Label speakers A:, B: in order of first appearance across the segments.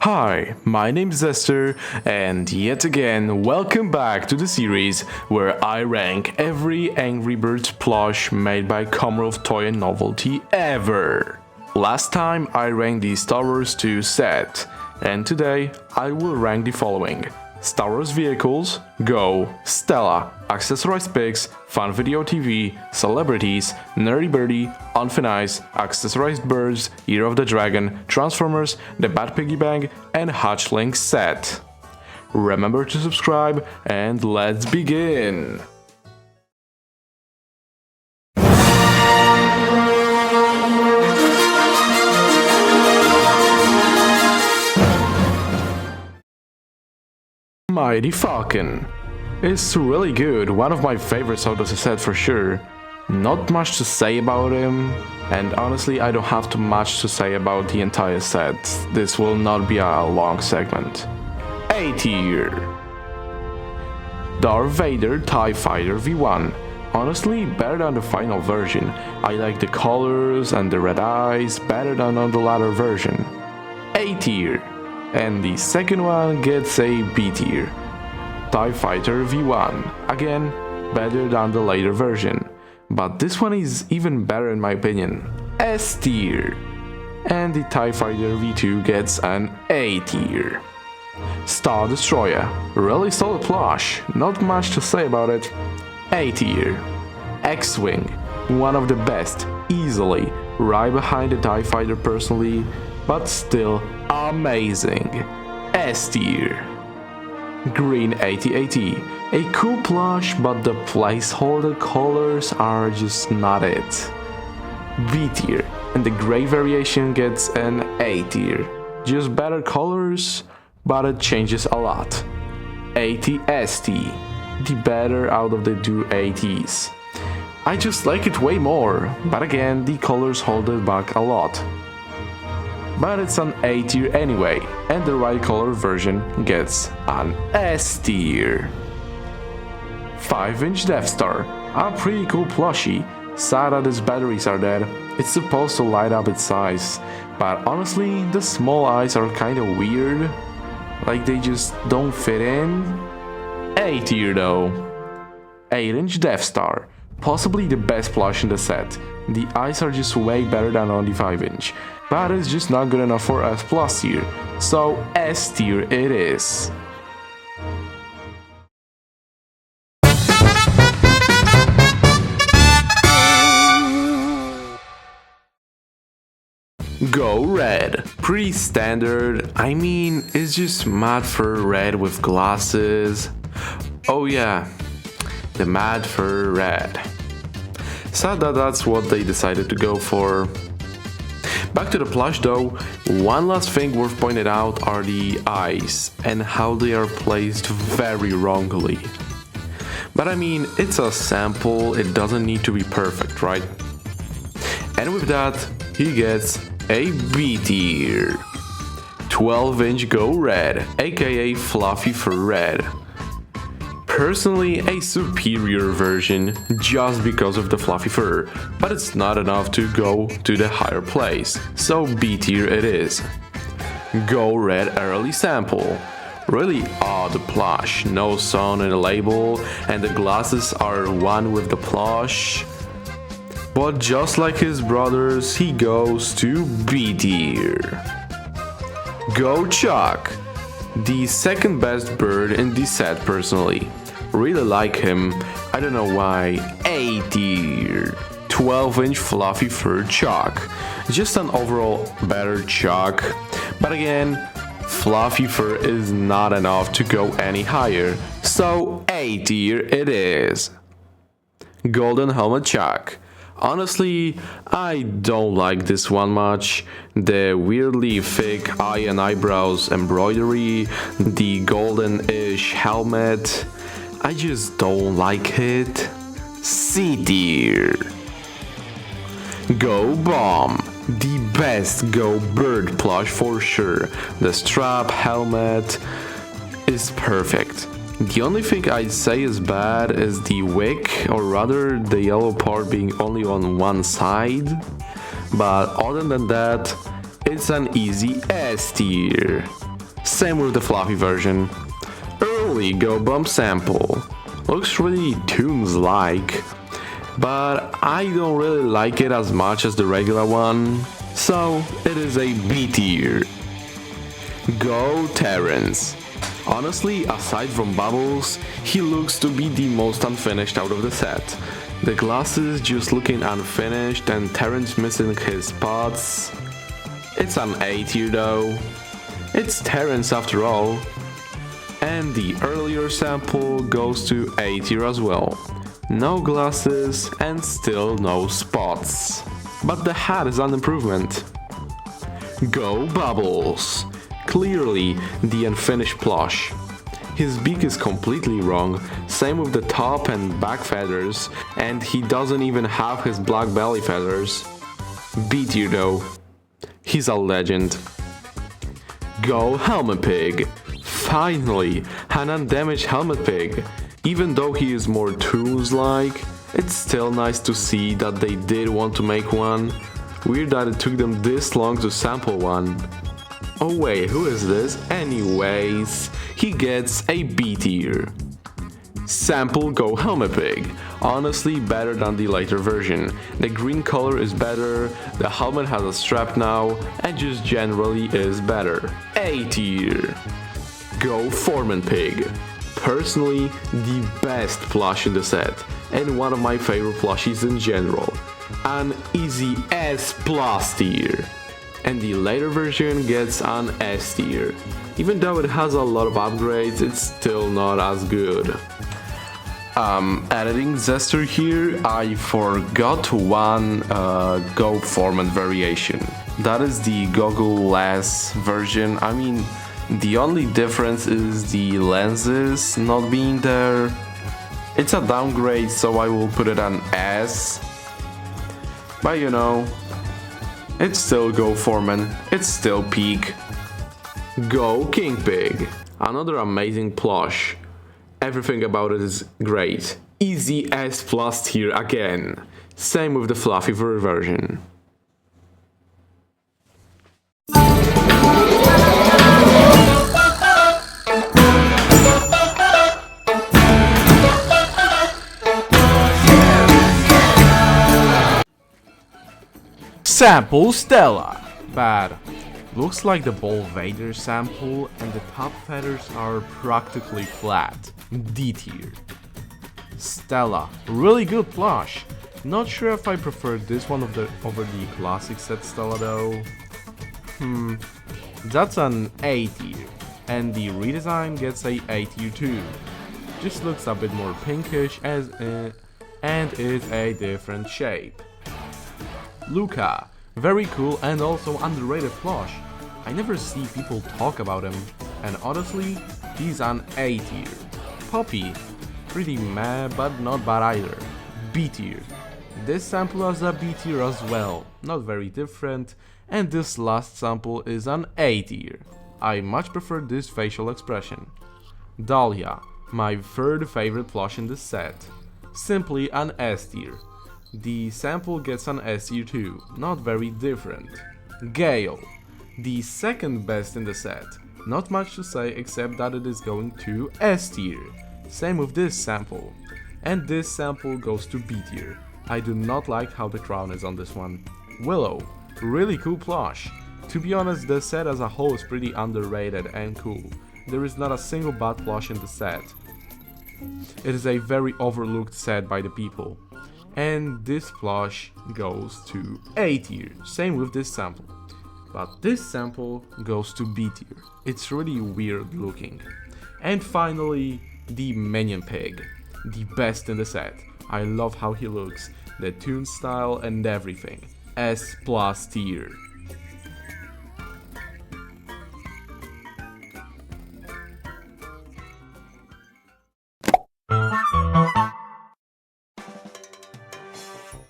A: Hi, my name is Esther, and yet again, welcome back to the series where I rank every Angry Birds plush made by Commonwealth Toy and Novelty ever. Last time I ranked the Star Wars 2 set, and today I will rank the following: Star Wars Vehicles, Go, Stella, Accessorized Pigs, Fun Video TV, Celebrities, Nerdy Birdie, Unfinished, Accessorized Birds, Year of the Dragon, Transformers, The Bad Piggy Bank, and Hatchling Set. Remember to subscribe, and let's begin! Mighty Falcon. It's really good, one of my favorites out of the set for sure. Not much to say about him, and honestly I don't have too much to say about the entire set. This will not be a long segment. A tier. Darth Vader TIE Fighter V1. Honestly, better than the final version. I like the colors and the red eyes better than on the latter version. A tier. And the second one gets a B tier. TIE Fighter V1, again, better than the later version, but this one is even better in my opinion. S tier. And the TIE Fighter V2 gets an A tier. Star Destroyer, really solid plush, not much to say about it. A tier. X-Wing, one of the best, easily, right behind the TIE Fighter personally, but still amazing. S tier. Green 8080, a cool plush, but the placeholder colors are just not it. B tier, and the gray variation gets an A tier. Just better colors, but it changes a lot. AT-ST, the better out of the two ATs. I just like it way more, but again the colors hold it back a lot. But it's an A tier anyway, and the right color version gets an S tier. 5-inch Death Star, a pretty cool plushie. Sad that its batteries are dead, it's supposed to light up its eyes, but honestly the small eyes are kinda weird, like they just don't fit in. A tier though. 8-inch Death Star, possibly the best plush in the set. The eyes are just way better than on the 5-inch. But it's just not good enough for S plus tier, so S tier it is. Go Red. Pretty standard, I mean, it's just matte fur red with glasses. Oh yeah, the matte fur red. Sad that that's what they decided to go for. Back to the plush though, one last thing worth pointing out are the eyes and how they are placed very wrongly. But I mean, it's a sample, it doesn't need to be perfect, right? And with that, he gets a B tier. 12-inch Go Red, aka Fluffy Fur Red. Personally, a superior version just because of the fluffy fur, but it's not enough to go to the higher place, so B tier it is. Go Red early sample. Really odd plush, no sun in the label, and the glasses are one with the plush. But just like his brothers, he goes to B tier. Go Chuck. The second best bird in the set personally. Really like him, I don't know why. A tier. 12-inch fluffy fur Chuck. Just an overall better Chuck. But again, fluffy fur is not enough to go any higher, so A tier it is. Golden Helmet Chuck. Honestly, I don't like this one much. The weirdly thick eye and eyebrows embroidery, the golden-ish helmet, I just don't like it. C tier. Go Bomb. The best Go Bird plush for sure. The strap, helmet is perfect. The only thing I'd say is bad is the wick, or rather the yellow part being only on one side. But other than that, it's an easy S tier. Same with the fluffy version. Early Go Bump sample. Looks really Toons-like, but I don't really like it as much as the regular one, so it is a B tier. Go Terrence. Honestly, aside from Bubbles, he looks to be the most unfinished out of the set. The glasses just looking unfinished and Terrence missing his spots. It's an A tier though. It's Terrence after all. And the earlier sample goes to A tier as well. No glasses and still no spots. But the hat is an improvement. Go Bubbles. Clearly the unfinished plush. His beak is completely wrong, same with the top and back feathers, and he doesn't even have his black belly feathers. B tier though. He's a legend. Go Helmet Pig. Finally, an undamaged Helmet Pig. Even though he is more Toons-like, it's still nice to see that they did want to make one. Weird that it took them this long to sample one. Oh wait, who is this? Anyways, he gets a B tier. Sample Go Helmet Pig. Honestly, better than the later version. The green color is better, the helmet has a strap now, and just generally is better. A tier. Go Foreman Pig. Personally, the best plush in the set, and one of my favorite plushies in general. An easy S+ tier. And the later version gets an S tier. Even though it has a lot of upgrades, it's still not as good. Editing Zester here, I forgot one Go Foreman variation. That is the goggle-less version. I mean, the only difference is the lenses not being there. It's a downgrade, so I will put it on S. But you know, it's still Go Foreman, it's still peak. Go King Pig. Another amazing plush. Everything about it is great. Easy S+ tier again. Same with the fluffy version.
B: Sample Stella. Bad. Looks like the Ball Vader sample and the top feathers are practically flat. D tier. Stella. Really good plush. Not sure if I prefer this one over the classic set Stella though. That's an A tier. And the redesign gets a A tier too. Just looks a bit more pinkish and is a different shape. Luca. Very cool and also underrated plush. I never see people talk about him, and honestly, he's an A tier. Poppy. Pretty meh, but not bad either. B tier. This sample has a B tier as well, not very different, and this last sample is an A tier. I much prefer this facial expression. Dahlia. My third favorite plush in this set. Simply an S tier. The sample gets an S tier too, not very different. Gale. The second best in the set. Not much to say except that it is going to S tier. Same with this sample. And this sample goes to B tier. I do not like how the crown is on this one. Willow. Really cool plush. To be honest, the set as a whole is pretty underrated and cool. There is not a single bad plush in the set. It is a very overlooked set by the people. And this plush goes to A tier, same with this sample. But this sample goes to B tier. It's really weird looking. And finally, the Minion Pig. The best in the set. I love how he looks, the tune style and everything. S+ tier.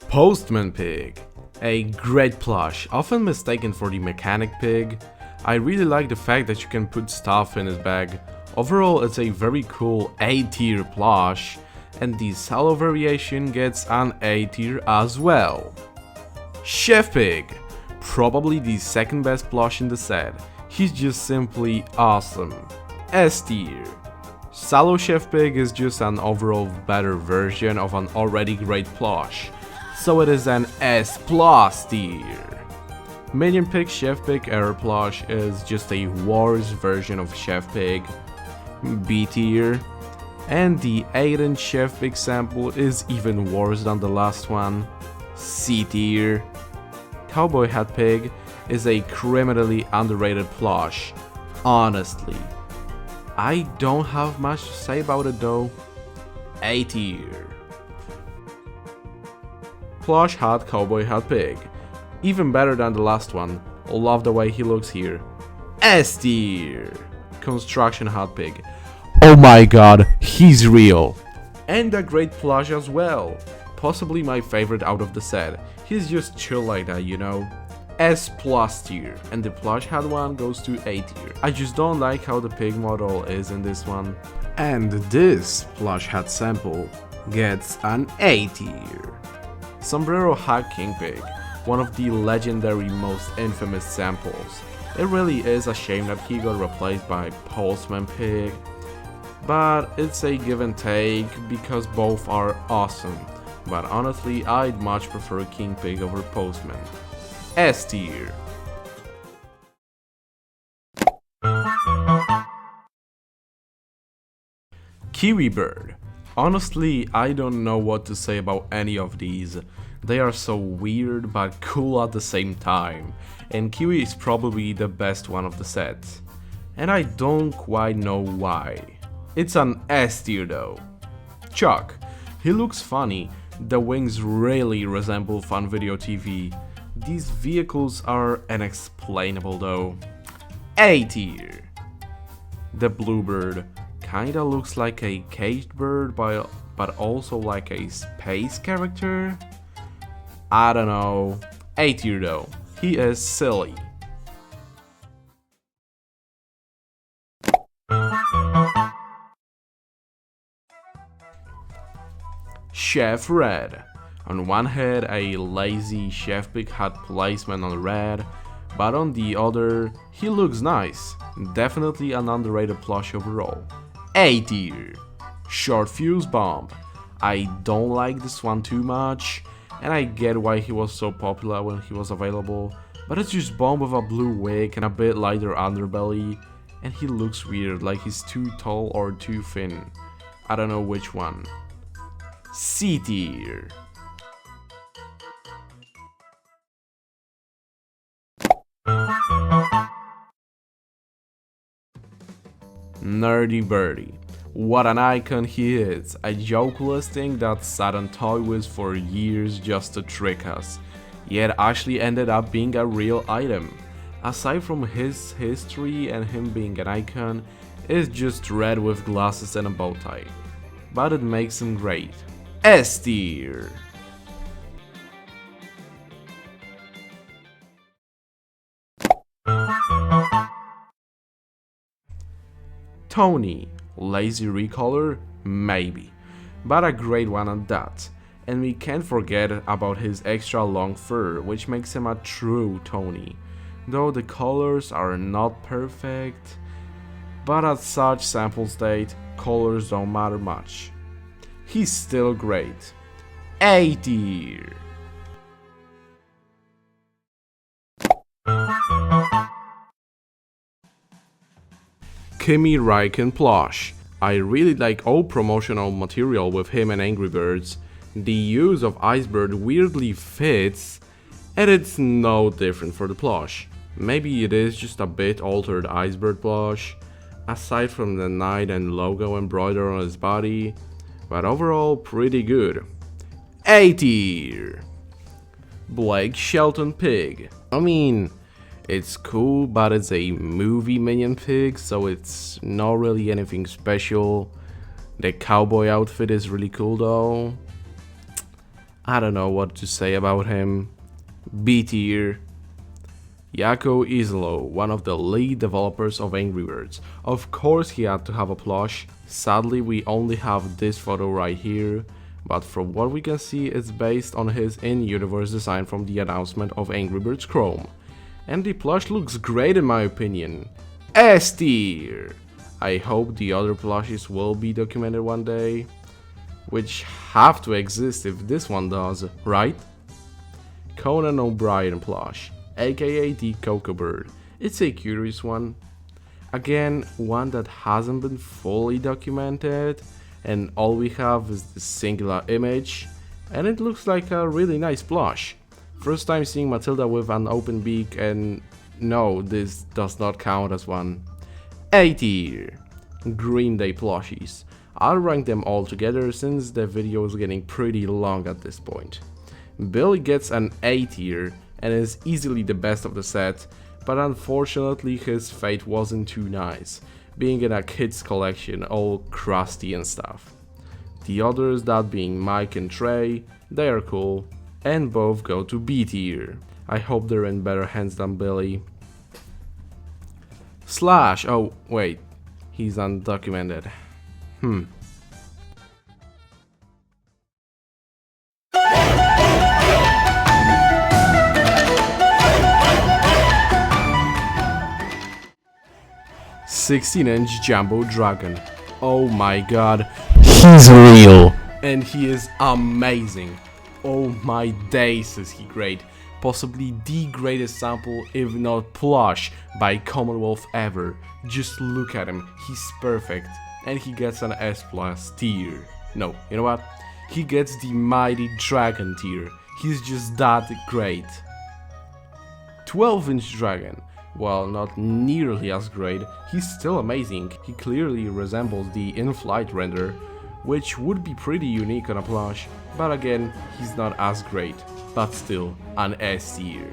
B: Postman Pig. A great plush, often mistaken for the mechanic pig. I really like the fact that you can put stuff in his bag. Overall, it's a very cool A tier plush, and the solo variation gets an A tier as well. Chef Pig. Probably the second best plush in the set. He's just simply awesome. S tier. Salo Chef Pig is just an overall better version of an already great plush, so it is an S plus tier. Minion Pig Chef Pig Air plush is just a worse version of Chef Pig, B tier, and the Aerie Chef Pig sample is even worse than the last one, C tier. Cowboy Hat Pig is a criminally underrated plush, honestly. I don't have much to say about it though. A tier. Plush Hat Cowboy Hat Pig. Even better than the last one. Love the way he looks here. S tier. Construction Hat Pig. Oh my god, he's real. And a great plush as well. Possibly my favorite out of the set. He's just chill like that, you know. S plus tier, and the plush hat one goes to A tier. I just don't like how the pig model is in this one. And this plush hat sample gets an A tier. Sombrero Hat King Pig, one of the legendary most infamous samples. It really is a shame that he got replaced by Postman Pig, but it's a give and take because both are awesome. But honestly, I'd much prefer King Pig over Postman. S tier. Kiwi Bird. Honestly, I don't know what to say about any of these. They are so weird but cool at the same time, and Kiwi is probably the best one of the set. And I don't quite know why. It's an S tier though. Chuck. He looks funny. The wings really resemble Fun Video TV. These vehicles are unexplainable though. A tier. The Bluebird kinda looks like a caged bird but also like a space character. I don't know. A tier though. He is silly. Chef Red. On one hand, a lazy Chef Pig hat placement on red, but on the other, he looks nice. Definitely an underrated plush overall. A tier. Short Fuse Bomb. I don't like this one too much, and I get why he was so popular when he was available, but it's just Bomb with a blue wig and a bit lighter underbelly, and he looks weird, like he's too tall or too thin. I don't know which one. C tier. Nerdy Birdie. What an icon he is, a jokeless thing that sat on toy with for years just to trick us, yet actually ended up being a real item. Aside from his history and him being an icon, it's just red with glasses and a bow tie. But it makes him great. S tier. Tony. Lazy recolor? Maybe. But a great one at that. And we can't forget about his extra long fur, which makes him a true Tony. Though the colors are not perfect, but at such sample state, colors don't matter much. He's still great. A tier. Kimi Raiken Plush. I really like all promotional material with him and Angry Birds. The use of Icebird weirdly fits, and it's no different for the plush. Maybe it is just a bit altered Icebird plush, aside from the knight and logo embroidered on his body, but overall pretty good. A tier. Blake Shelton Pig. I mean, it's cool, but it's a movie minion pig, so it's not really anything special. The cowboy outfit is really cool though. I don't know what to say about him. B tier. Yako Islo, one of the lead developers of Angry Birds. Of course he had to have a plush. Sadly we only have this photo right here, but from what we can see it's based on his in-universe design from the announcement of Angry Birds Chrome. And the plush looks great in my opinion. S tier! I hope the other plushies will be documented one day, which have to exist if this one does, right? Conan O'Brien plush, aka the Cocoa Bird. It's a curious one. Again, one that hasn't been fully documented, and all we have is the singular image, and it looks like a really nice plush. First time seeing Matilda with an open beak, and no, this does not count as one. A tier. Green Day plushies. I'll rank them all together since the video is getting pretty long at this point. Billy gets an A tier and is easily the best of the set, but unfortunately his fate wasn't too nice, being in a kid's collection all crusty and stuff. The others, that being Mike and Trey, they are cool, and both go to B tier. I hope they're in better hands than Billy. Slash, oh wait, he's undocumented. 16-inch Jumbo Dragon. Oh my god, he's real! And he is amazing. Oh my days, is he great. Possibly the greatest sample, if not plush, by Commonwealth ever. Just look at him, he's perfect. And he gets an S+ tier. No, you know what? He gets the Mighty Dragon tier. He's just that great. 12-inch Dragon. While not nearly as great, he's still amazing. He clearly resembles the in-flight render, which would be pretty unique on a plush, but again, he's not as great, but still an S tier.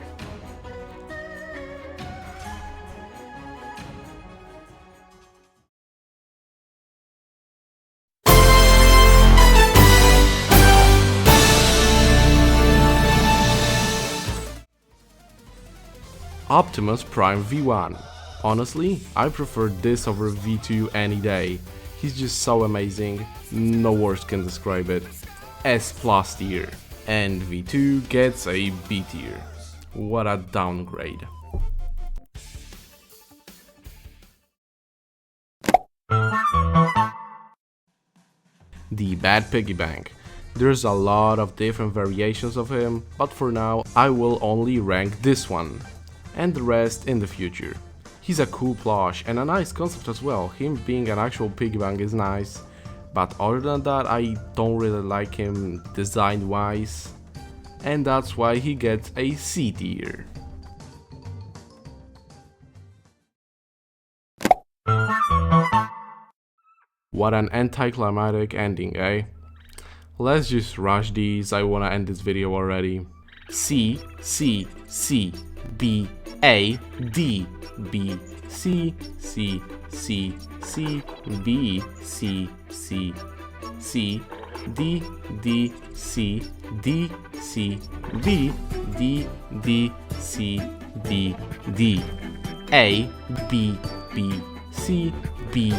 B: Optimus Prime V1. Honestly, I prefer this over V2 any day. He's just so amazing, no words can describe it. S+ tier. And V2 gets a B tier. What a downgrade. The Bad Piggy Bank. There's a lot of different variations of him, but for now I will only rank this one, and the rest in the future. He's a cool plush and a nice concept as well. Him being an actual piggy bank is nice, but other than that I don't really like him design wise, and that's why he gets a C tier. What an anticlimactic ending, eh? Let's just rush these, I wanna end this video already. C, C, C, B, A, D, B, C, C, C, C, B, C, C, C, D, D, C, D, C, B, D, D, C, D, D, A, B, B, C, B.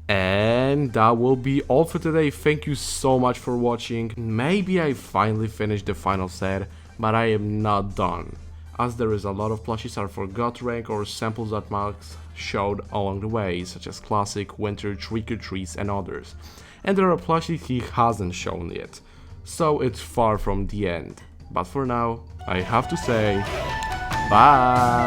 B: And that will be all for today. Thank you so much for watching. Maybe I finally finished the final set, but I am not done, as there is a lot of plushies I forgot to rank or samples that Max showed along the way, such as Classic, Winter, Trick or Treats and others. And there are plushies he hasn't shown yet, so it's far from the end. But for now, I have to say, bye!